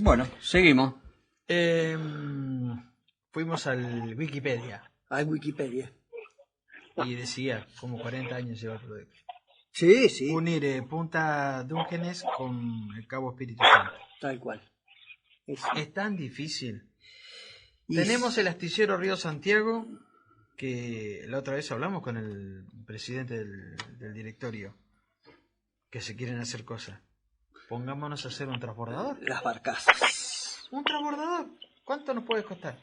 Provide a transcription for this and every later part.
Bueno, seguimos. Fuimos al Wikipedia. Hay Wikipedia. Y decía, como 40 años lleva el proyecto. Sí, sí. Unir Punta Dungeness con el Cabo Espíritu Santo. Tal cual. Es tan difícil. Y Tenemos el astillero Río Santiago, que la otra vez hablamos con el presidente del directorio, que se quieren hacer cosas. Pongámonos a hacer un transbordador. Las barcazas. ¿Un transbordador? ¿Cuánto nos puede costar?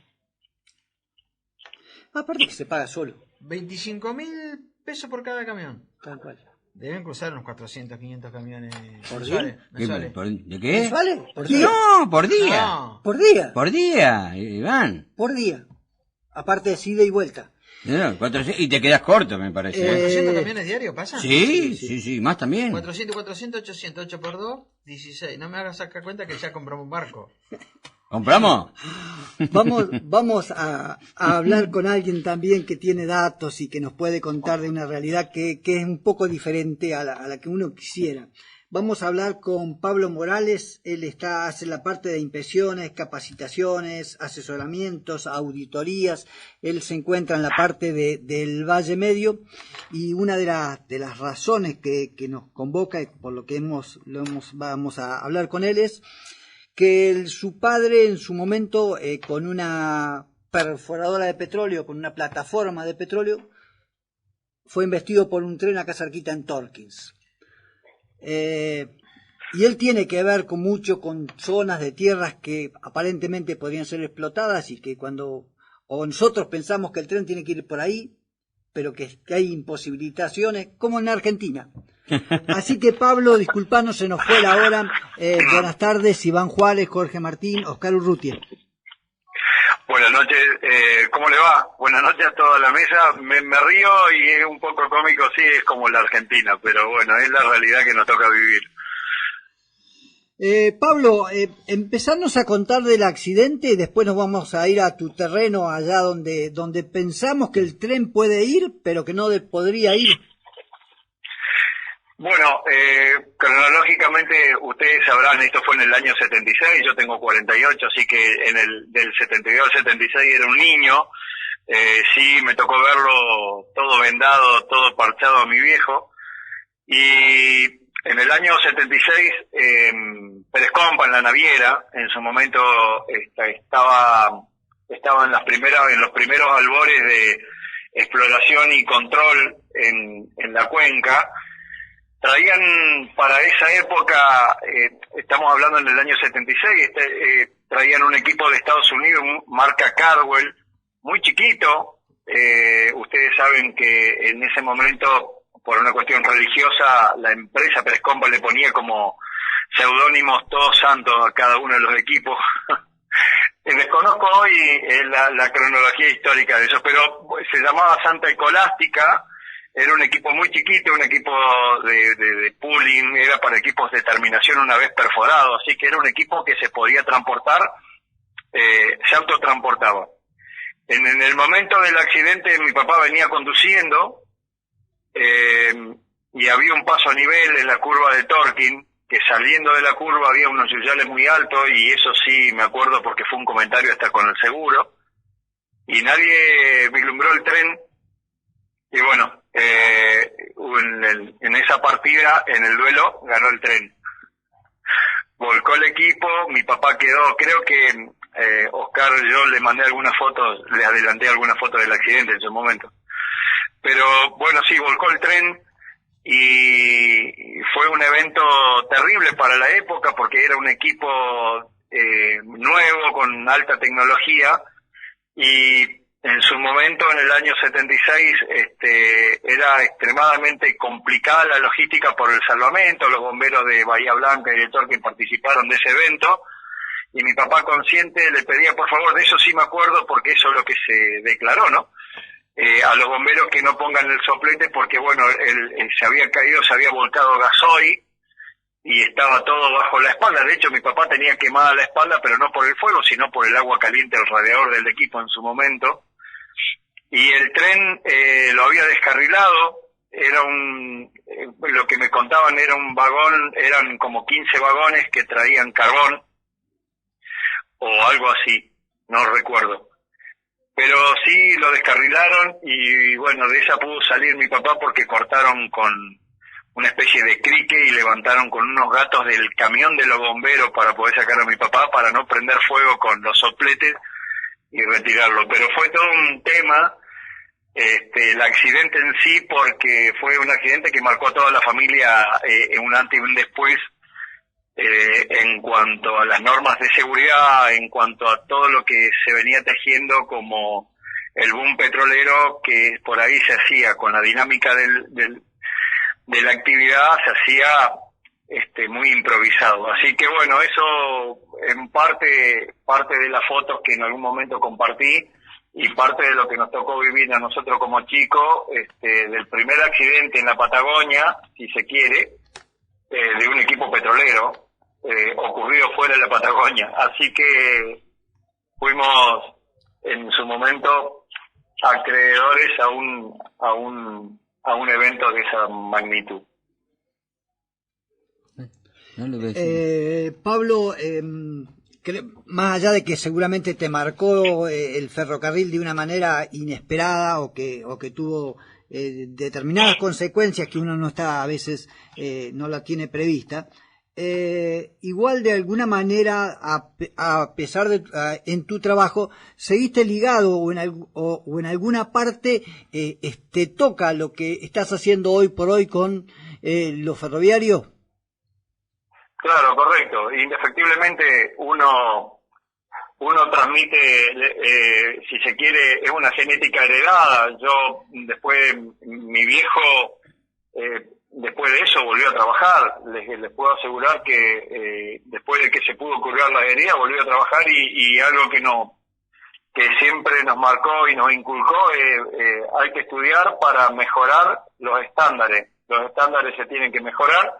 Aparte que se paga solo. 25.000 pesos por cada camión. Tal cual. Deben cruzar unos 400, 500 camiones ¿Por mensuales. ¿De qué? ¿Vale? ¿Por día? No, por día. No. ¿Por día? Por día, Iván. Por día. Aparte de ida y vuelta. No, 400, y te quedas corto, me parece. 400 camiones diarios pasan. Sí, más también. 400, 800, 8 por 2, 16. No me hagas sacar cuenta que ya compramos un barco. ¿Compramos? Vamos a hablar con alguien también que tiene datos y que nos puede contar de una realidad que es un poco diferente a la que uno quisiera. Vamos a hablar con Pablo Morales. Él hace la parte de inspecciones, capacitaciones, asesoramientos, auditorías. Él se encuentra en la parte del Valle Medio, y una de las razones que nos convoca, y por lo que vamos a hablar con él, es que su padre en su momento, con una perforadora de petróleo, con una plataforma de petróleo, fue embestido por un tren acá cerquita en Torkins. Y él tiene que ver mucho con zonas de tierras que aparentemente podrían ser explotadas, y que o nosotros pensamos que el tren tiene que ir por ahí, pero que hay imposibilitaciones, como en Argentina. Así que, Pablo, disculpanos, se nos fue la hora. Buenas tardes, Iván Juárez, Jorge Martín, Oscar Urrutia. Buenas noches, ¿cómo le va? Buenas noches a toda la mesa. Me río y es un poco cómico, sí, es como la Argentina, pero bueno, es la realidad que nos toca vivir. Pablo, empezarnos a contar del accidente, y después nos vamos a ir a tu terreno, allá donde pensamos que el tren puede ir, pero que no podría ir. Bueno, cronológicamente ustedes sabrán, esto fue en el año 76, yo tengo 48, así que del 72 al 76 era un niño. Sí, me tocó verlo todo vendado, todo parchado a mi viejo. Y en el año 76, Pérez Compa, en la naviera, en su momento estaba en los primeros albores de exploración y control en la cuenca. Traían para esa época, estamos hablando en el año 76, traían un equipo de Estados Unidos, marca Cardwell, muy chiquito. Ustedes saben que en ese momento, por una cuestión religiosa, la empresa Pérez Compa le ponía como seudónimos todos santos a cada uno de los equipos. Desconozco hoy la cronología histórica de eso, pero se llamaba Santa Escolástica. Era un equipo muy chiquito, un equipo de pooling, era para equipos de terminación una vez perforado, así que era un equipo que se podía transportar, se autotransportaba. En el momento del accidente mi papá venía conduciendo, y había un paso a nivel en la curva de Torkin, que saliendo de la curva había unos yuyales muy altos, y eso sí me acuerdo porque fue un comentario hasta con el seguro, y nadie vislumbró el tren. Y bueno, en esa partida, en el duelo, ganó el tren. Volcó el equipo, mi papá quedó, creo que Oscar, yo le mandé algunas fotos, le adelanté algunas fotos del accidente en su momento. Pero bueno, sí, volcó el tren y fue un evento terrible para la época porque era un equipo nuevo, con alta tecnología, y en su momento, en el año 76, era extremadamente complicada la logística por el salvamento. Los bomberos de Bahía Blanca y de Torquín participaron de ese evento, y mi papá, consciente, le pedía, por favor, de eso sí me acuerdo porque eso es lo que se declaró, ¿no? A los bomberos que no pongan el soplete porque, bueno, él se había caído, se había volcado gasoil y estaba todo bajo la espalda. De hecho, mi papá tenía quemada la espalda, pero no por el fuego, sino por el agua caliente del radiador del equipo en su momento. Y el tren lo había descarrilado, era lo que me contaban era un vagón, eran como 15 vagones que traían carbón, o algo así, no recuerdo. Pero sí lo descarrilaron y bueno, de esa pudo salir mi papá porque cortaron con una especie de crique y levantaron con unos gatos del camión de los bomberos para poder sacar a mi papá, para no prender fuego con los sopletes y retirarlo. Pero fue todo un tema, el accidente en sí, porque fue un accidente que marcó a toda la familia en un antes y un después, en cuanto a las normas de seguridad, en cuanto a todo lo que se venía tejiendo como el boom petrolero, que por ahí se hacía con la dinámica de la actividad, se hacía muy improvisado. Así que bueno, eso en parte de las fotos que en algún momento compartí y parte de lo que nos tocó vivir a nosotros como chicos, del primer accidente en la Patagonia, si se quiere, de un equipo petrolero, ocurrido fuera de la Patagonia. Así que fuimos en su momento acreedores a un evento de esa magnitud. No le voy a decir. Pablo, más allá de que seguramente te marcó el ferrocarril de una manera inesperada o que tuvo determinadas consecuencias que uno no está a veces no la tiene prevista, igual de alguna manera a pesar de en tu trabajo seguiste ligado o en alguna parte te toca lo que estás haciendo hoy por hoy con los ferroviarios. Claro, correcto. Indefectiblemente uno transmite, si se quiere, es una genética heredada. Yo después, mi viejo, después de eso volvió a trabajar. Les puedo asegurar que después de que se pudo curar la herida, volvió a trabajar y algo que siempre nos marcó y nos inculcó, hay que estudiar para mejorar los estándares. Los estándares se tienen que mejorar.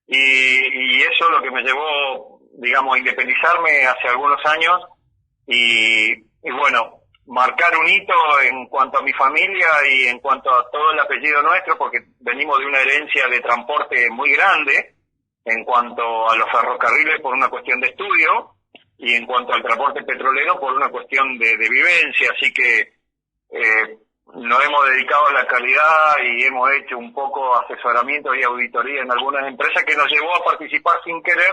Y eso es lo que me llevó, digamos, a independizarme hace algunos años y bueno, marcar un hito en cuanto a mi familia y en cuanto a todo el apellido nuestro, porque venimos de una herencia de transporte muy grande en cuanto a los ferrocarriles por una cuestión de estudio y en cuanto al transporte petrolero por una cuestión de vivencia, así que nos hemos dedicado a la calidad y hemos hecho un poco asesoramiento y auditoría en algunas empresas que nos llevó a participar sin querer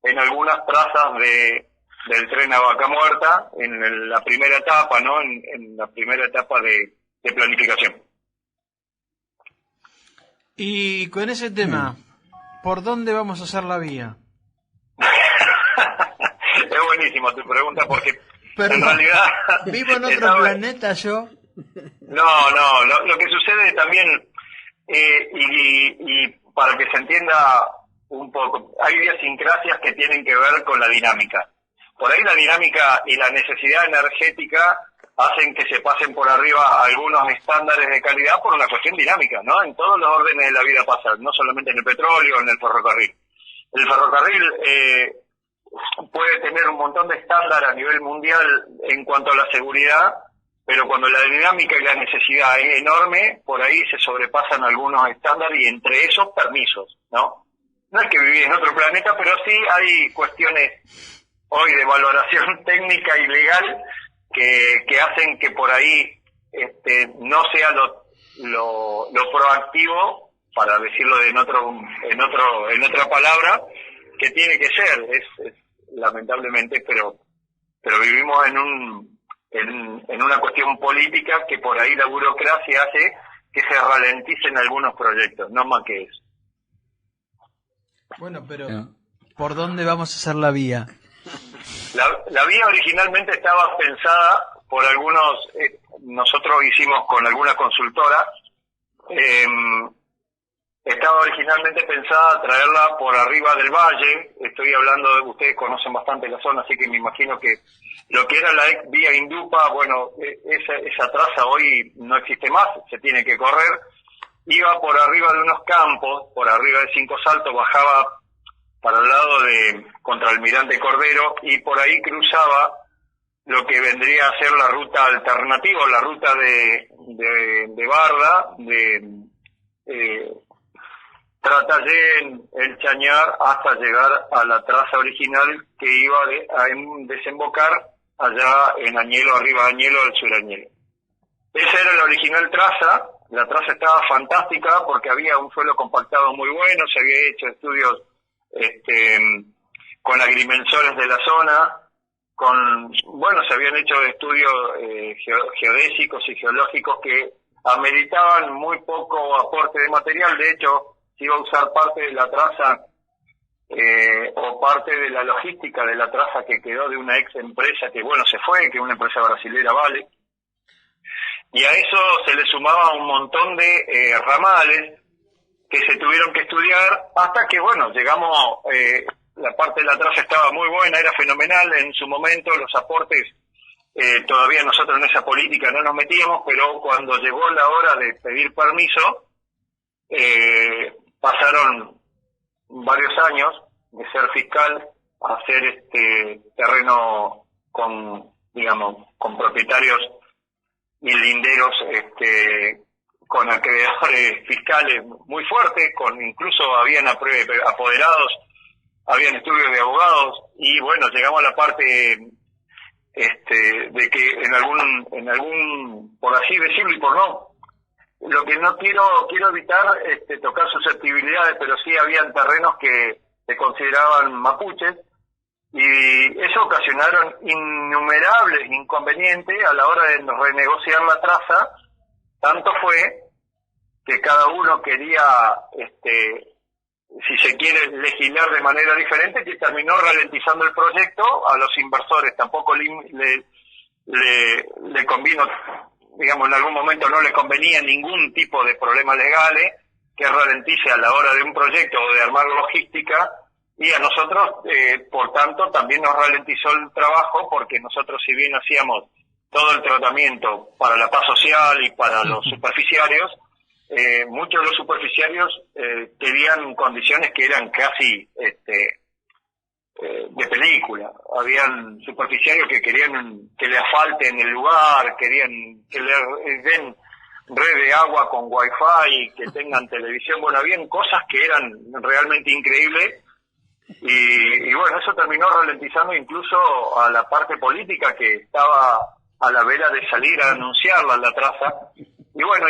en algunas trazas del tren a Vaca Muerta en la primera etapa, ¿no? En la primera etapa de planificación. Y con ese tema, ¿por dónde vamos a hacer la vía? Es buenísima tu pregunta porque Pero en realidad vivo en otro planeta yo. No, lo que sucede también, y para que se entienda un poco, hay idiosincrasias que tienen que ver con la dinámica. Por ahí la dinámica y la necesidad energética hacen que se pasen por arriba algunos estándares de calidad por una cuestión dinámica, ¿no? En todos los órdenes de la vida pasa, no solamente en el petróleo o en el ferrocarril. El ferrocarril puede tener un montón de estándares a nivel mundial en cuanto a la seguridad, pero cuando la dinámica y la necesidad es enorme, por ahí se sobrepasan algunos estándares y entre esos permisos, ¿no? No es que vivís en otro planeta, pero sí hay cuestiones hoy de valoración técnica y legal que hacen que por ahí no sea lo proactivo, para decirlo en otra palabra, que tiene que ser, es lamentablemente, pero vivimos en una cuestión política que por ahí la burocracia hace que se ralenticen algunos proyectos, no más que eso. Bueno, pero ¿por dónde vamos a hacer la vía? La vía originalmente estaba pensada por algunos, nosotros hicimos con alguna consultora, estaba originalmente pensada traerla por arriba del valle. Estoy hablando de, ustedes conocen bastante la zona, así que me imagino que lo que era la ex vía Indupa, bueno, esa traza hoy no existe más, se tiene que correr. Iba por arriba de unos campos, por arriba de Cinco Saltos, bajaba para el lado de Contralmirante Cordero y por ahí cruzaba lo que vendría a ser la ruta alternativa, la ruta de Barda, Tratallén, El Chañar, hasta llegar a la traza original que iba a desembocar allá en Añelo, arriba de Añelo, al sur de Añelo. Esa era la original traza. La traza estaba fantástica porque había un suelo compactado muy bueno, se había hecho estudios con agrimensores de la zona, se habían hecho estudios geodésicos y geológicos que ameritaban muy poco aporte de material. De hecho, se iba a usar parte de la traza o parte de la logística de la traza que quedó de una ex empresa que se fue, que es una empresa brasilera, Vale. Y a eso se le sumaba un montón de ramales que se tuvieron que estudiar hasta que, llegamos, la parte de la traza estaba muy buena, era fenomenal en su momento, los aportes, todavía nosotros en esa política no nos metíamos, pero cuando llegó la hora de pedir permiso, pasaron varios años de ser fiscal a ser terreno con propietarios y linderos con acreedores fiscales muy fuertes, incluso habían apoderados, habían estudios de abogados, y llegamos a la parte de que en algún, por así decirlo y por no, lo que no quiero evitar tocar susceptibilidades, pero sí habían terrenos que se consideraban mapuches, y eso ocasionaron innumerables inconvenientes a la hora de renegociar la traza. Tanto fue que cada uno quería, si se quiere, legislar de manera diferente, que terminó ralentizando el proyecto. A los inversores tampoco le convino, en algún momento no le convenía ningún tipo de problemas legales que ralentice a la hora de un proyecto o de armar logística. Y a nosotros, por tanto, también nos ralentizó el trabajo, porque nosotros, si bien hacíamos todo el tratamiento para la paz social y para los superficiarios, muchos de los superficiarios tenían condiciones que eran casi de película. Habían superficiarios que querían que le asfalten el lugar, querían que le den red de agua con wifi, que tengan televisión. Habían cosas que eran realmente increíbles. Y eso terminó ralentizando incluso a la parte política, que estaba a la vera de salir a anunciarla la traza. Y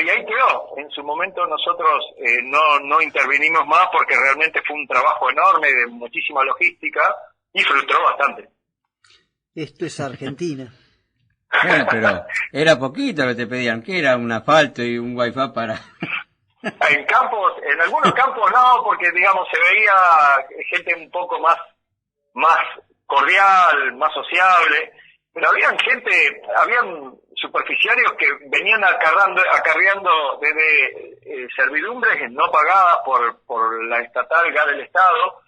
ahí quedó. En su momento nosotros no intervinimos más, porque realmente fue un trabajo enorme de muchísima logística y frustró bastante. Esto es Argentina. Bueno, pero era poquito lo que te pedían, que era un asfalto y un wifi para... En algunos campos no, porque se veía gente un poco más cordial, más sociable, pero habían superficiarios que venían acarreando desde servidumbres no pagadas por la estatal gas del Estado,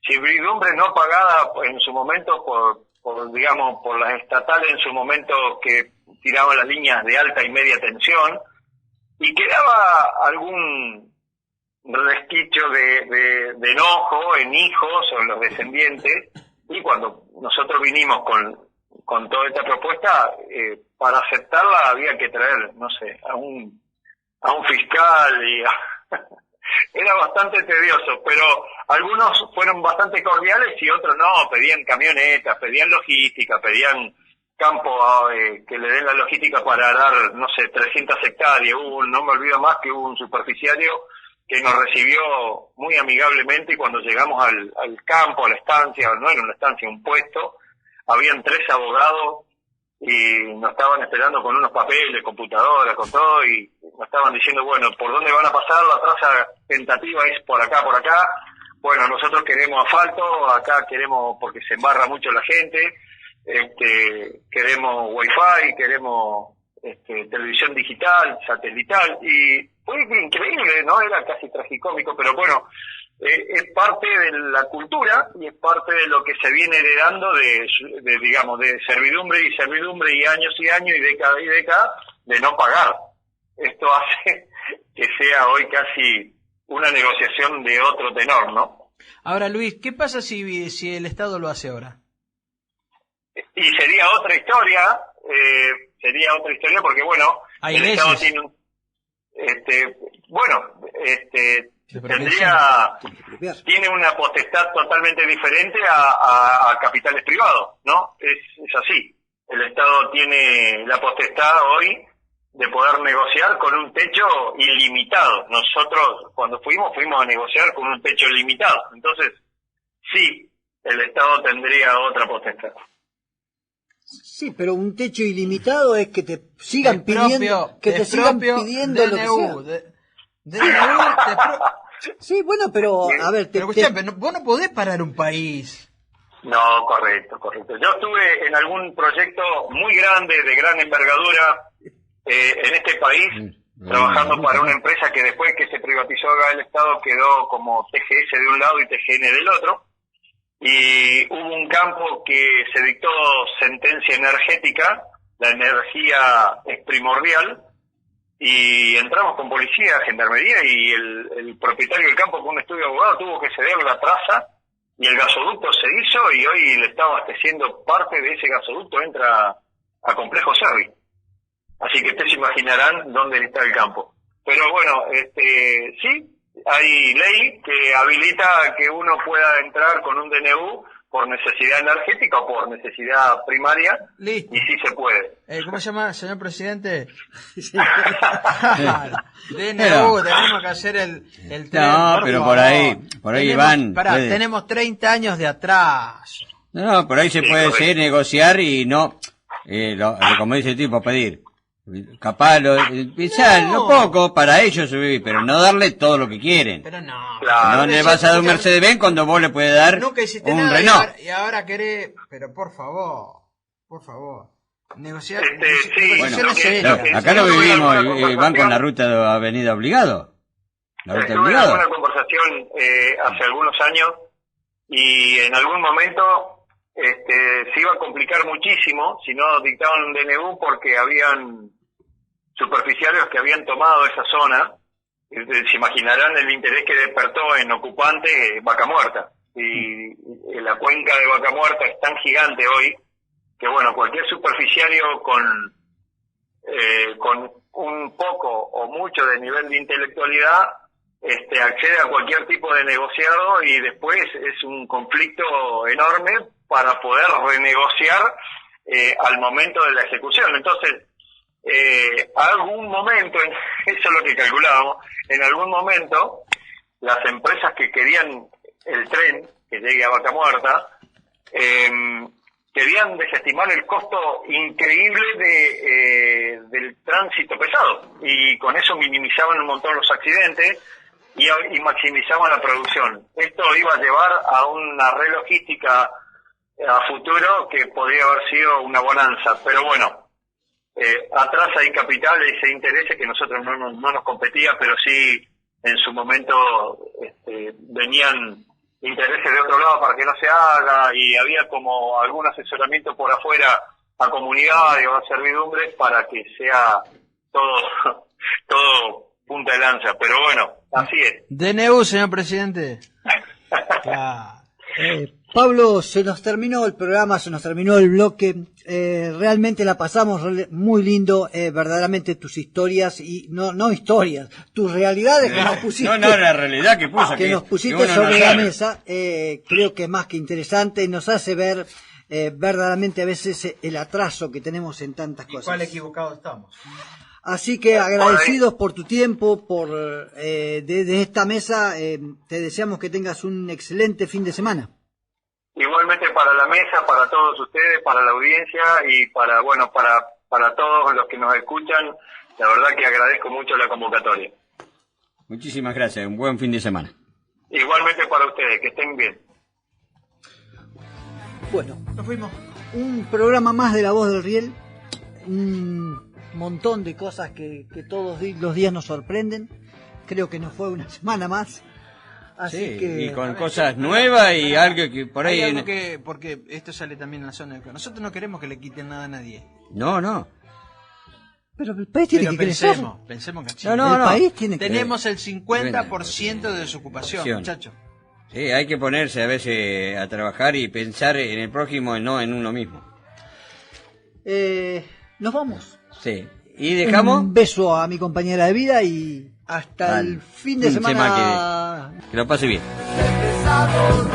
servidumbres no pagadas en su momento por las estatales en su momento, que tiraban las líneas de alta y media tensión, y quedaba algún resquicio de enojo en hijos o en los descendientes. Y cuando nosotros vinimos con toda esta propuesta, para aceptarla había que traer, a un fiscal, y era bastante tedioso, pero algunos fueron bastante cordiales y otros no, pedían camionetas, pedían logística, pedían campo que le den la logística para arar, 300 hectáreas. No me olvido más que hubo un superficiario que nos recibió muy amigablemente, y cuando llegamos al campo, a la estancia, no era una estancia, un puesto, habían 3 abogados y nos estaban esperando con unos papeles, computadoras, con todo, y nos estaban diciendo, ¿por dónde van a pasar? La traza tentativa es por acá, por acá. Nosotros queremos asfalto, acá queremos, porque se embarra mucho la gente, queremos wifi, queremos televisión digital, satelital, y fue increíble, ¿no? Era casi tragicómico, pero es parte de la cultura y es parte de lo que se viene heredando de servidumbre y años y década de no pagar. Esto hace que sea hoy casi una negociación de otro tenor, ¿no? Ahora, Luis, ¿qué pasa si el Estado lo hace ahora? Y sería otra historia, porque hay el leyes. Estado tiene tendría, tiene una potestad totalmente diferente a capitales privados, ¿no? Es así. El Estado tiene la potestad hoy de poder negociar con un techo ilimitado. Nosotros, cuando fuimos a negociar con un techo limitado. Entonces, sí, el Estado tendría otra potestad. Sí, pero un techo ilimitado es que te sigan pidiendo, que te sigan pidiendo lo que sea. Sí, bueno, pero a ver, pero vos no podés parar un país. No, correcto. Yo estuve en algún proyecto muy grande, de gran envergadura, en este país, trabajando para una empresa que después que se privatizó acá el Estado quedó como TGS de un lado y TGN del otro. Y hubo un campo que se dictó sentencia energética, la energía es primordial, y entramos con policía, gendarmería, y el propietario del campo, con un estudio de abogado, tuvo que ceder la traza, y el gasoducto se hizo, y hoy le está abasteciendo parte de ese gasoducto, entra a Complejo Cerri. Así que ustedes se imaginarán dónde está el campo. Pero bueno, sí, hay ley que habilita que uno pueda entrar con un DNU por necesidad energética o por necesidad primaria. Listo. Y sí se puede. ¿Cómo se llama, señor presidente? DNU, tenemos que hacer el tren. No, pero por ahí Iván. Tenemos 30 años de atrás. No, por ahí se puede ser negociar y no, como dice el tipo, pedir. Capaz pisar No. un poco para ellos subir, pero no darle todo lo que quieren. Pero no. Claro. No le vas a dar un Mercedes-Benz cuando vos le puedes dar Nunca hiciste un nada Renault. y ahora querés. Pero por favor. Negociar. Sí, Bueno, negociaciones acá lo Estuve en vivimos alguna y van con la conversación. ruta de Avenida Obligado. La ruta Estuve en Obligado. alguna conversación hace algunos años y en algún momento se iba a complicar muchísimo si no dictaban un DNU porque habían superficiarios que habían tomado esa zona. Se imaginarán el interés que despertó en ocupante Vaca Muerta. Y la cuenca de Vaca Muerta es tan gigante hoy que bueno, cualquier superficiario con un poco o mucho de nivel de intelectualidad accede a cualquier tipo de negociado y después es un conflicto enorme para poder renegociar al momento de la ejecución. Entonces, algún momento, eso es lo que calculábamos, en algún momento las empresas que querían el tren que llegue a Vaca Muerta querían desestimar el costo increíble del tránsito pesado y con eso minimizaban un montón los accidentes y maximizaban la producción. Esto iba a llevar a una red logística a futuro que podría haber sido una bonanza, pero bueno, atrás hay capitales e intereses que nosotros no nos competía, pero sí en su momento venían intereses de otro lado para que no se haga y había como algún asesoramiento por afuera a comunidades o a servidumbres para que sea todo punta de lanza, pero bueno, así es. DNU, señor presidente. Claro. Pablo, se nos terminó el programa, se nos terminó el bloque. Realmente la pasamos muy lindo. Verdaderamente tus historias y no historias, tus realidades que nos pusiste. No, la realidad que puso. Que nos pusiste sobre la mesa. Creo que es más que interesante. Nos hace ver verdaderamente a veces el atraso que tenemos en tantas cosas. ¿Cuál equivocado estamos? Así que agradecidos por tu tiempo, de esta mesa. Te deseamos que tengas un excelente fin de semana. Igualmente para la mesa, para todos ustedes, para la audiencia y para todos los que nos escuchan, la verdad que agradezco mucho la convocatoria. Muchísimas gracias, un buen fin de semana. Igualmente para ustedes, que estén bien. Bueno, Nos fuimos. un programa más de La Voz del Riel, un montón de cosas que todos los días nos sorprenden. Creo que nos fue una semana más. Así Sí, que y con cosas nuevas y algo que por ahí... Hay algo que, porque esto sale también en la zona de... Nosotros no queremos que le quiten nada a nadie. No. Pero el país tiene que crecer. Pensemos que No, el país tiene que tenemos el 50% de desocupación, muchachos. Sí, hay que ponerse a veces a trabajar y pensar en el prójimo y no en uno mismo. Nos vamos. Sí. ¿Y dejamos? Un beso a mi compañera de vida y Hasta Dale. el fin de Fin de semana. que lo pase bien. Pesado,